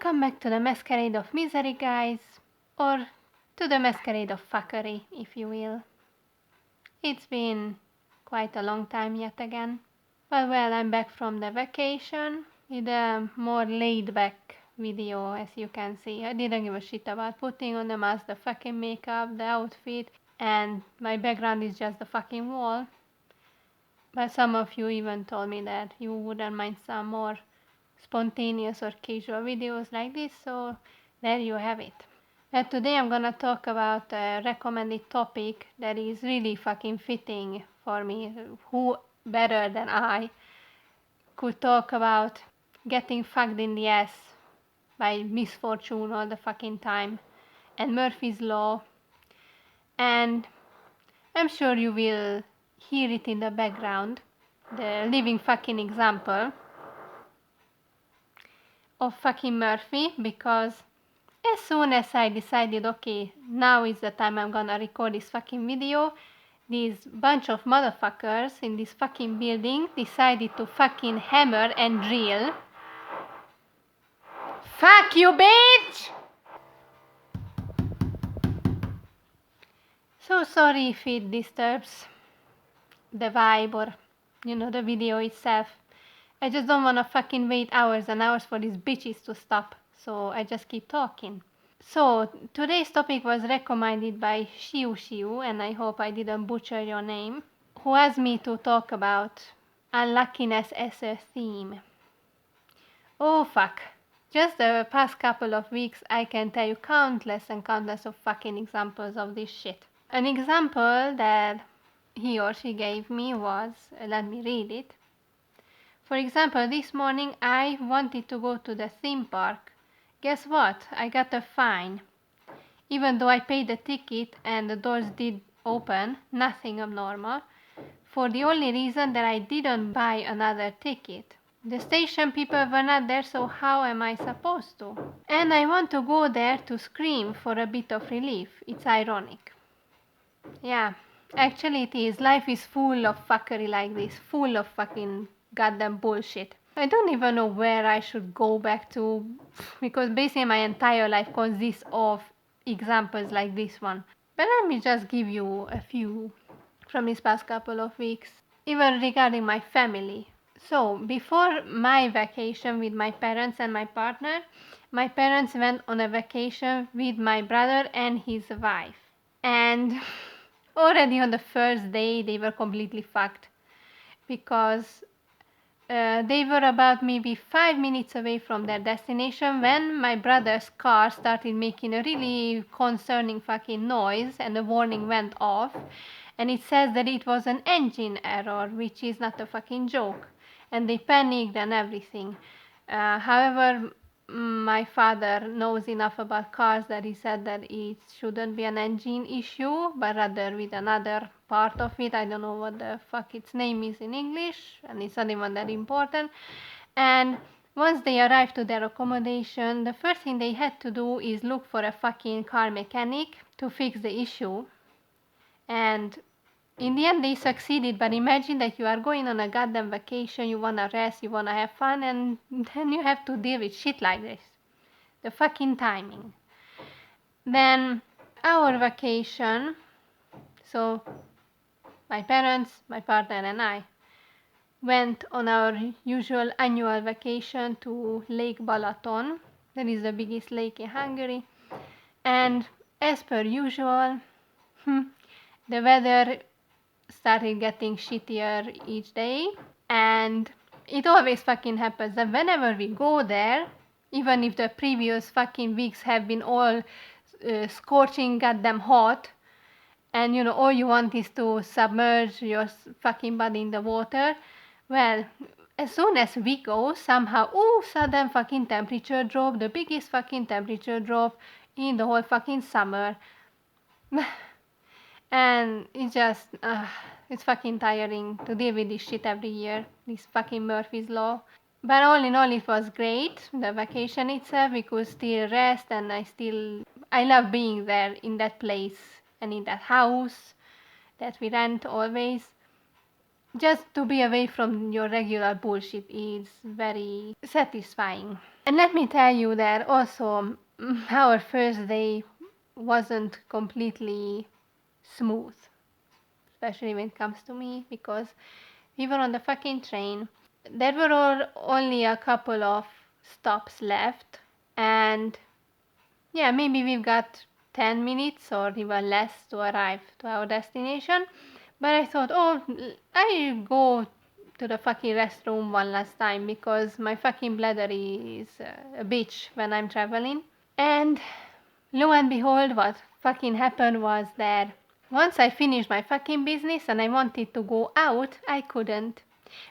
Welcome back to the masquerade of misery, guys, or to the masquerade of fuckery, if you will. It's been quite a long time yet again. But well, I'm back from the vacation with a more laid-back video, as you can see. I didn't give a shit about putting on the mask, the fucking makeup, the outfit, and my background is just the fucking wall. But some of you even told me that you wouldn't mind some more spontaneous or casual videos like this, so there you have it. But today I'm gonna talk about a recommended topic that is really fucking fitting for me. Who better than I could talk about getting fucked in the ass by misfortune all the fucking time and Murphy's Law, and I'm sure you will hear it in the background, the living fucking example of fucking Murphy, because as soon as I decided, okay, now is the time I'm gonna record this fucking video, this bunch of motherfuckers in this fucking building decided to fucking hammer and drill. Fuck you, bitch! So sorry if it disturbs the vibe or, the video itself. I just don't wanna fucking wait hours and hours for these bitches to stop, so I just keep talking. So, today's topic was recommended by Shiu, and I hope I didn't butcher your name, who asked me to talk about unluckiness as a theme. Oh fuck. Just the past couple of weeks I can tell you countless and countless of fucking examples of this shit. An example that he or she gave me was, let me read it. For example, this morning I wanted to go to the theme park. Guess what? I got a fine. Even though I paid the ticket and the doors did open, nothing abnormal, for the only reason that I didn't buy another ticket. The station people were not there, so how am I supposed to? And I want to go there to scream for a bit of relief. It's ironic. Yeah, actually it is. Life is full of fuckery like this, full of fucking goddamn bullshit. I don't even know where I should go back to, because basically my entire life consists of examples like this one. But let me just give you a few from these past couple of weeks, even regarding my family. So, before my vacation with my parents and my partner, my parents went on a vacation with my brother and his wife. And already on the first day, they were completely fucked, because they were about maybe 5 minutes away from their destination when my brother's car started making a really concerning fucking noise, and the warning went off, and it says that it was an engine error, which is not a fucking joke, and they panicked and everything. However, my father knows enough about cars that he said that it shouldn't be an engine issue, but rather with another part of it. I don't know what the fuck its name is in English, and it's not even that important. And once they arrived to their accommodation, the first thing they had to do is look for a fucking car mechanic to fix the issue. And in the end, they succeeded, but imagine that you are going on a goddamn vacation, you wanna rest, you wanna have fun, and then you have to deal with shit like this. The fucking timing. Then, our vacation, so my parents, my partner, and I went on our usual annual vacation to Lake Balaton. That is the biggest lake in Hungary. And as per usual, the weather started getting shittier each day, and it always fucking happens that whenever we go there, even if the previous fucking weeks have been all scorching goddamn hot, and all you want is to submerge your fucking body in the water, well, as soon as we go, somehow, sudden fucking temperature drop, the biggest fucking temperature drop in the whole fucking summer. And it's just, it's fucking tiring to deal with this shit every year, this fucking Murphy's Law. But all in all, it was great, the vacation itself. We could still rest, and I love being there in that place and in that house that we rent always. Just to be away from your regular bullshit is very satisfying. And let me tell you that also our first day wasn't completely smooth, especially when it comes to me, because we were on the fucking train. There were only a couple of stops left, and yeah, maybe we've got 10 minutes or even less to arrive to our destination. But I thought, oh, I go to the fucking restroom one last time because my fucking bladder is a bitch when I'm traveling. And lo and behold, what fucking happened was that once I finished my fucking business and I wanted to go out, I couldn't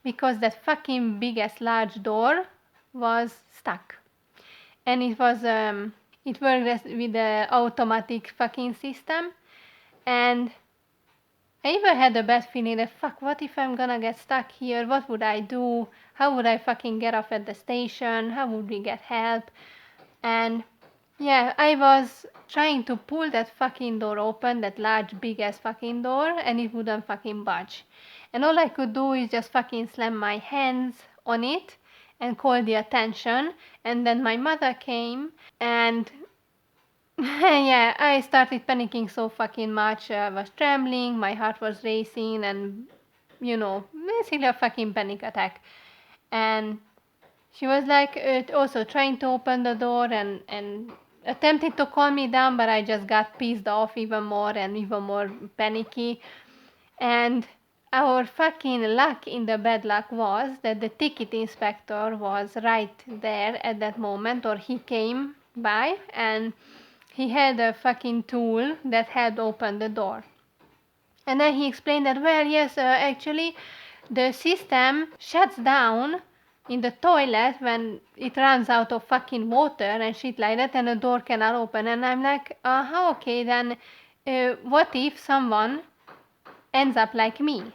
because that fucking biggest large door was stuck. And it worked with the automatic fucking system. And I even had a bad feeling that fuck, what if I'm gonna get stuck here? What would I do? How would I fucking get off at the station? How would we get help? And yeah, I was trying to pull that fucking door open, that large big ass fucking door, and it wouldn't fucking budge. And all I could do is just fucking slam my hands on it and call the attention. And then my mother came and yeah, I started panicking so fucking much. I was trembling, my heart was racing, and basically a fucking panic attack. And she was like also trying to open the door and attempting to calm me down, but I just got pissed off even more and even more panicky. And our fucking luck in the bad luck was that the ticket inspector was right there at that moment, or he came by and he had a fucking tool that had opened the door. And then he explained that, well, yes, actually, the system shuts down in the toilet when it runs out of fucking water and shit like that, and the door cannot open. And I'm like, okay, then what if someone ends up like me?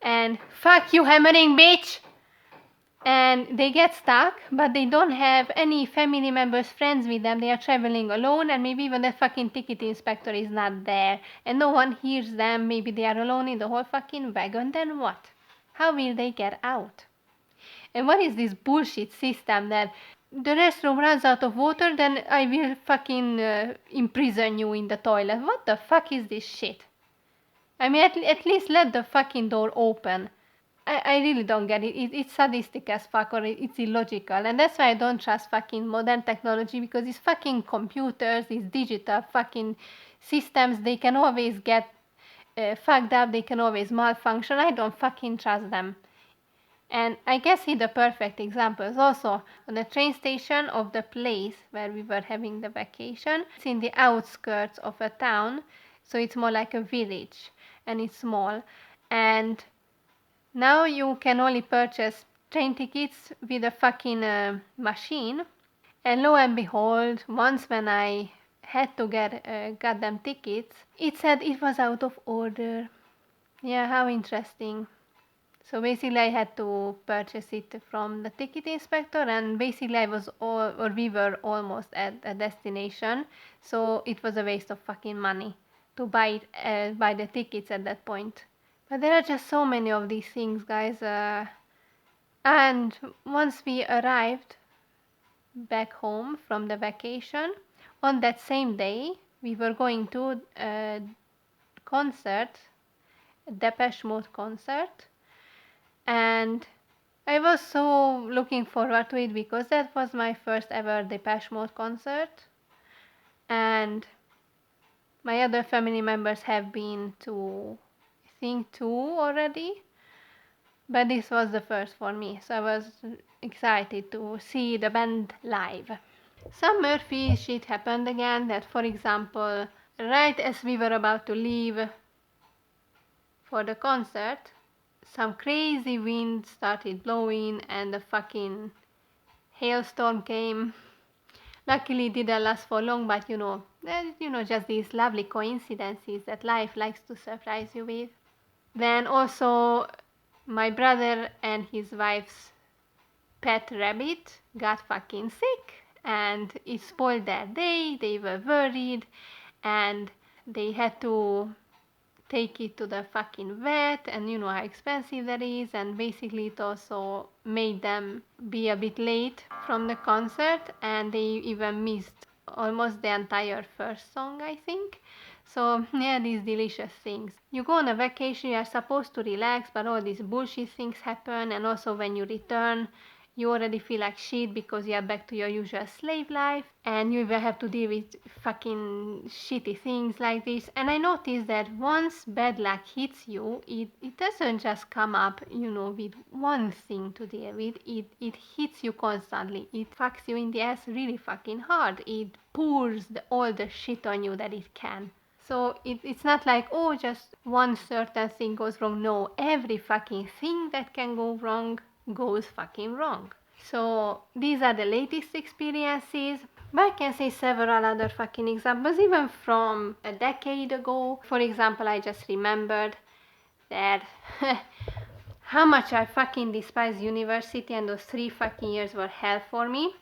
And fuck you, hammering bitch! And they get stuck, but they don't have any family members, friends with them. They are traveling alone, and maybe even the fucking ticket inspector is not there, and no one hears them. Maybe they are alone in the whole fucking wagon. Then what? How will they get out? And what is this bullshit system that the restroom runs out of water, then I will fucking imprison you in the toilet? What the fuck is this shit? I mean, at least let the fucking door open. I really don't get it. It's sadistic as fuck, or it's illogical. And that's why I don't trust fucking modern technology, because these fucking computers, these digital fucking systems, they can always get fucked up, they can always malfunction. I don't fucking trust them. And I guess the perfect example is also on the train station of the place where we were having the vacation. It's in the outskirts of a town, so it's more like a village, and it's small. And now you can only purchase train tickets with a fucking machine. And lo and behold, once when I had to get goddamn tickets, it said it was out of order. Yeah, how interesting. So basically I had to purchase it from the ticket inspector, and basically we were almost at a destination. So it was a waste of fucking money to buy the tickets at that point. But there are just so many of these things, guys. And once we arrived back home from the vacation, on that same day, we were going to a concert, a Depeche Mode concert. And I was so looking forward to it because that was my first ever Depeche Mode concert. And my other family members have been to, I think, 2 already. But this was the first for me, so I was excited to see the band live. Some Murphy shit happened again, that for example, right as we were about to leave for the concert, some crazy wind started blowing and a fucking hailstorm came. Luckily it didn't last for long, but just these lovely coincidences that life likes to surprise you with. Then also my brother and his wife's pet rabbit got fucking sick, and it spoiled their day. They were worried, and they had to take it to the fucking vet, and you know how expensive that is, and basically it also made them be a bit late from the concert, and they even missed almost the entire first song, I think. So yeah, these delicious things. You go on a vacation, you are supposed to relax, but all these bullshit things happen, and also when you return, you already feel like shit because you are back to your usual slave life, and you will have to deal with fucking shitty things like this. And I noticed that once bad luck hits you, it doesn't just come up, you know, with one thing to deal with. It hits you constantly. It fucks you in the ass really fucking hard. It pours all the shit on you that it can. So it's not like, oh, just one certain thing goes wrong. No, every fucking thing that can go wrong goes fucking wrong. So these are the latest experiences. But I can say several other fucking examples, even from a decade ago. For example, I just remembered that how much I fucking despise university, and those 3 fucking years were hell for me.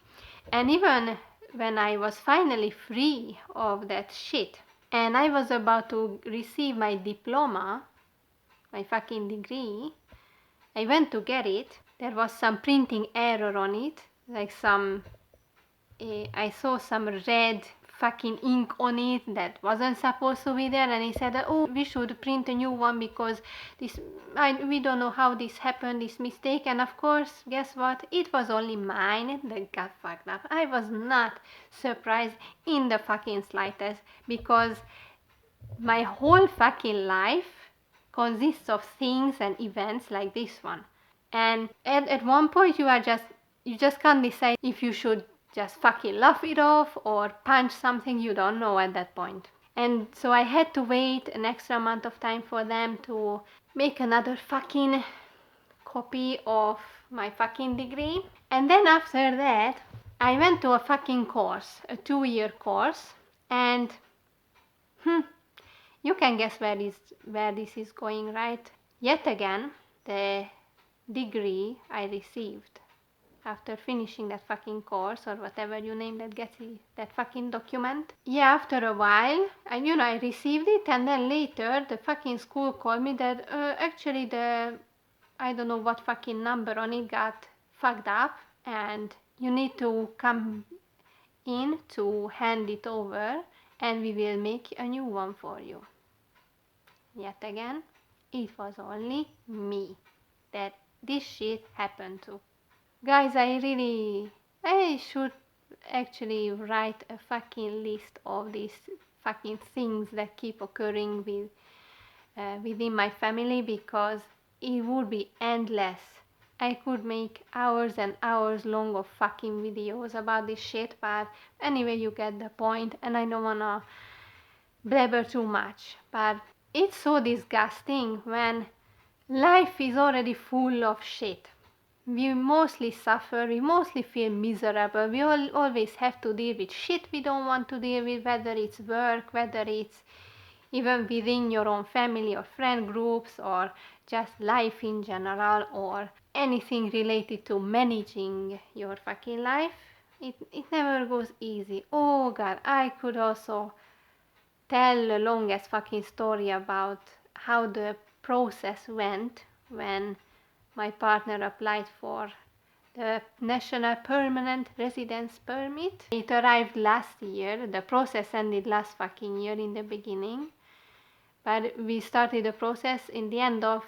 And even when I was finally free of that shit, and I was about to receive my diploma, my fucking degree, I went to get it. There was some printing error on it, like I saw some red fucking ink on it that wasn't supposed to be there, and he said, oh, we should print a new one because we don't know how this happened, this mistake. And of course, guess what? It was only mine that got fucked up. I was not surprised in the fucking slightest, because my whole fucking life consists of things and events like this one. And at one point you just can't decide if you should just fucking laugh it off or punch something you don't know at that point. And so I had to wait an extra amount of time for them to make another fucking copy of my fucking degree. And then after that, I went to a fucking course, a 2-year course, and you can guess where this is going, right? Yet again, the degree I received after finishing that fucking course, or whatever you name that, that fucking document. Yeah, after a while, I received it, and then later the fucking school called me that actually I don't know what fucking number on it got fucked up, and you need to come in to hand it over, and we will make a new one for you. Yet again, it was only me that this shit happened to. Guys, I should actually write a fucking list of these fucking things that keep occurring within my family, because it would be endless. I could make hours and hours long of fucking videos about this shit, but anyway, you get the point, and I don't wanna blabber too much. But it's so disgusting when life is already full of shit. We mostly suffer, we mostly feel miserable, we always have to deal with shit we don't want to deal with, whether it's work, whether it's even within your own family or friend groups, or just life in general, or anything related to managing your fucking life. It never goes easy. Oh god, I could also tell the longest fucking story about how the process went when my partner applied for the National Permanent Residence Permit. It arrived last year. The process ended last fucking year in the beginning, but we started the process in the end of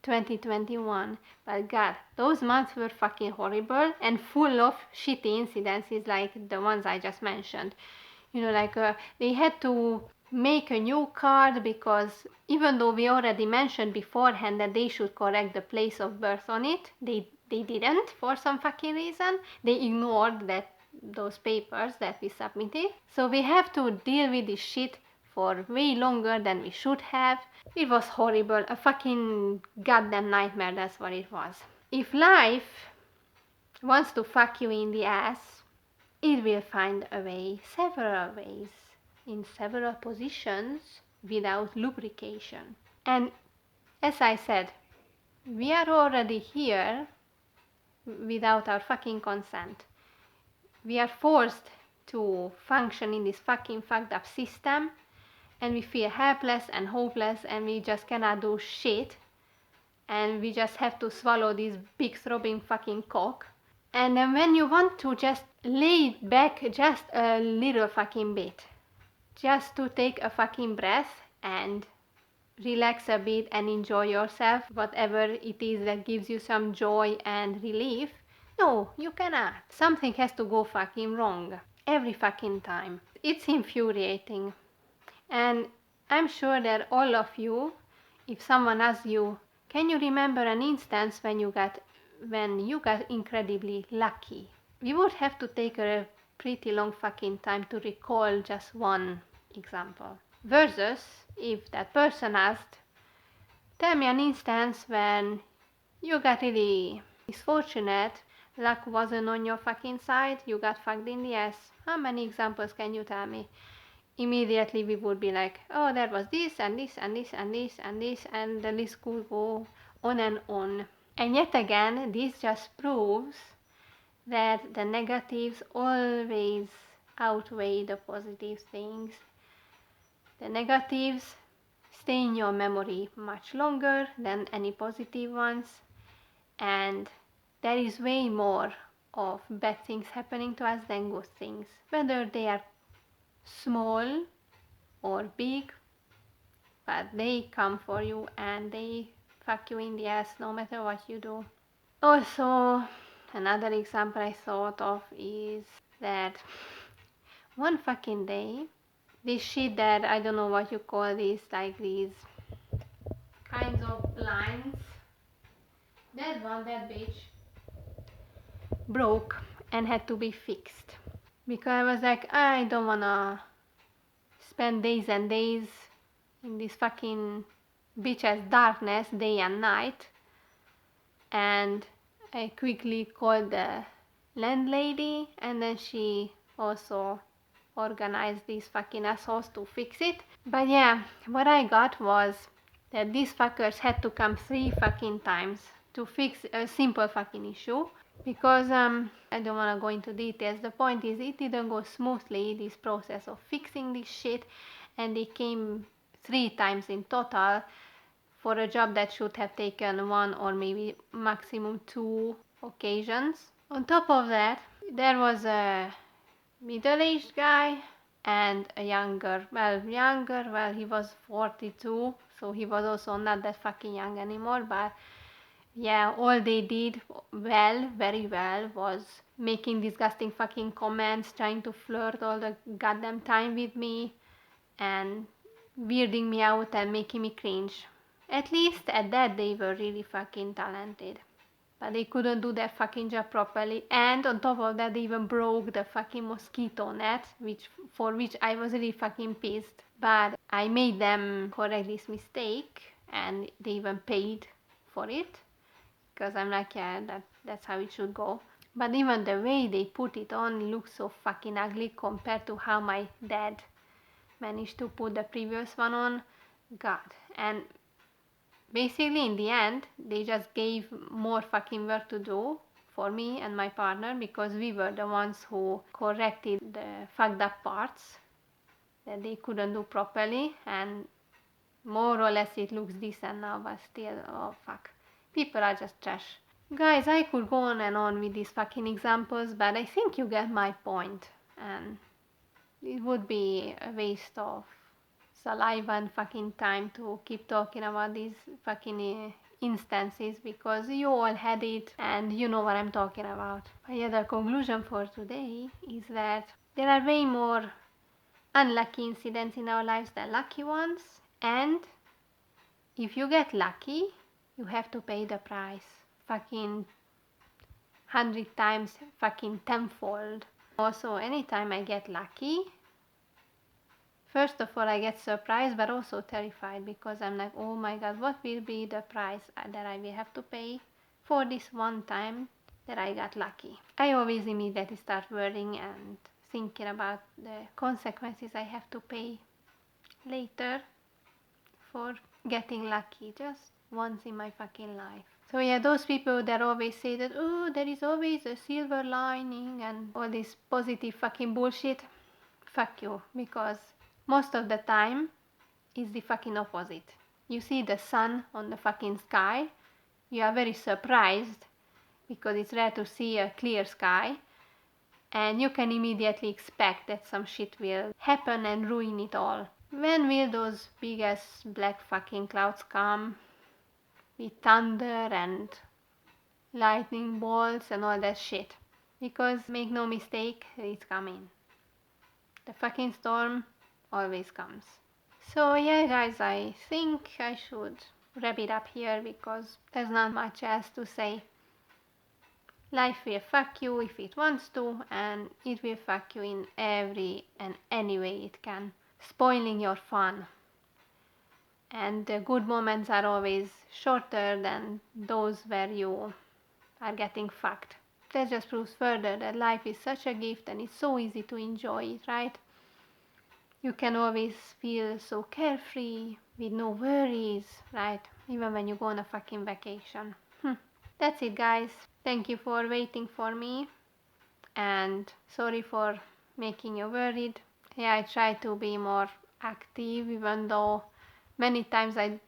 2021. But god, those months were fucking horrible and full of shitty incidences like the ones I just mentioned. They had to make a new card, because even though we already mentioned beforehand that they should correct the place of birth on it, they didn't for some fucking reason. They ignored those papers that we submitted. So we have to deal with this shit for way longer than we should have. It was horrible, a fucking goddamn nightmare, that's what it was. If life wants to fuck you in the ass, it will find a way, several ways, in several positions, without lubrication. And as I said, we are already here without our fucking consent. We are forced to function in this fucking fucked up system, and we feel helpless and hopeless and we just cannot do shit and we just have to swallow this big throbbing fucking cock. And then when you want to just lay back just a little fucking bit, just to take a fucking breath and relax a bit and enjoy yourself, whatever it is that gives you some joy and relief, no, you cannot. Something has to go fucking wrong. Every fucking time. It's infuriating. And I'm sure that all of you, if someone asks you, can you remember an instance when you got incredibly lucky? We would have to take a pretty long fucking time to recall just one example. Versus if that person asked, tell me an instance when you got really misfortunate, luck wasn't on your fucking side, you got fucked in the ass. How many examples can you tell me? Immediately we would be like, oh, there was this and this and this and this and this, and the list could go on and on. And yet again, this just proves that the negatives always outweigh the positive things. The negatives stay in your memory much longer than any positive ones, and there is way more of bad things happening to us than good things, whether they are small or big, but they come for you and they fuck you in the ass no matter what you do. Also, another example I thought of is that one fucking day, this shit that I don't know what you call this, like these kinds of blinds, that bitch broke and had to be fixed. Because I was like, I don't wanna spend days and days in this fucking bitch ass darkness day and night. And I quickly called the landlady, and then she also organized these fucking assholes to fix it. But yeah, what I got was that these fuckers had to come 3 fucking times to fix a simple fucking issue. Because I don't want to go into details. The point is, it didn't go smoothly, this process of fixing this shit, and they came 3 times in total for a job that should have taken 1 or maybe maximum 2 occasions. On top of that, there was a middle-aged guy and a younger, he was 42, so he was also not that fucking young anymore, but yeah, all they did very well, was making disgusting fucking comments, trying to flirt all the goddamn time with me, and weirding me out and making me cringe. At least at that they were really fucking talented. But they couldn't do their fucking job properly, and on top of that they even broke the fucking mosquito net, for which I was really fucking pissed. But I made them correct this mistake, and they even paid for it. Because I'm like, yeah, that's how it should go. But even the way they put it on looks so fucking ugly compared to how my dad managed to put the previous one on. God. And basically in the end, they just gave more fucking work to do for me and my partner, because we were the ones who corrected the fucked up parts that they couldn't do properly, and more or less it looks decent now, but still, oh fuck. People are just trash. Guys, I could go on and on with these fucking examples, but I think you get my point. And it would be a waste of saliva and fucking time to keep talking about these fucking instances, because you all had it and you know what I'm talking about. But yeah, the conclusion for today is that there are way more unlucky incidents in our lives than lucky ones, and if you get lucky, you have to pay the price fucking 100 times, fucking tenfold. Also, anytime I get lucky, first of all I get surprised but also terrified, because I'm like, oh my god, what will be the price that I will have to pay for this one time that I got lucky. I always immediately start worrying and thinking about the consequences I have to pay later for getting lucky just once in my fucking life. So yeah, those people that always say that, oh, there is always a silver lining and all this positive fucking bullshit, fuck you, because most of the time is the fucking opposite. You see the sun on the fucking sky, you are very surprised because it's rare to see a clear sky, and you can immediately expect that some shit will happen and ruin it all. When will those big ass black fucking clouds come with thunder and lightning bolts and all that shit? Because make no mistake, it's coming. The fucking storm always comes. So yeah guys, I think I should wrap it up here because there's not much else to say. Life will fuck you if it wants to, and it will fuck you in every and any way it can, spoiling your fun. And the good moments are always shorter than those where you are getting fucked. That just proves further that life is such a gift and it's so easy to enjoy it, right? You can always feel so carefree with no worries, right? Even when you go on a fucking vacation. That's it guys. Thank you for waiting for me, and sorry for making you worried. Yeah, I try to be more active even though many times I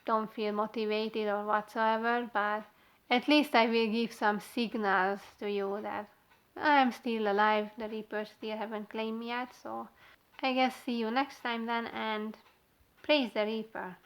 don't feel motivated or whatsoever, but at least I will give some signals to you that I'm still alive, the Reapers still haven't claimed me yet, so I guess see you next time then, and praise the Reaper.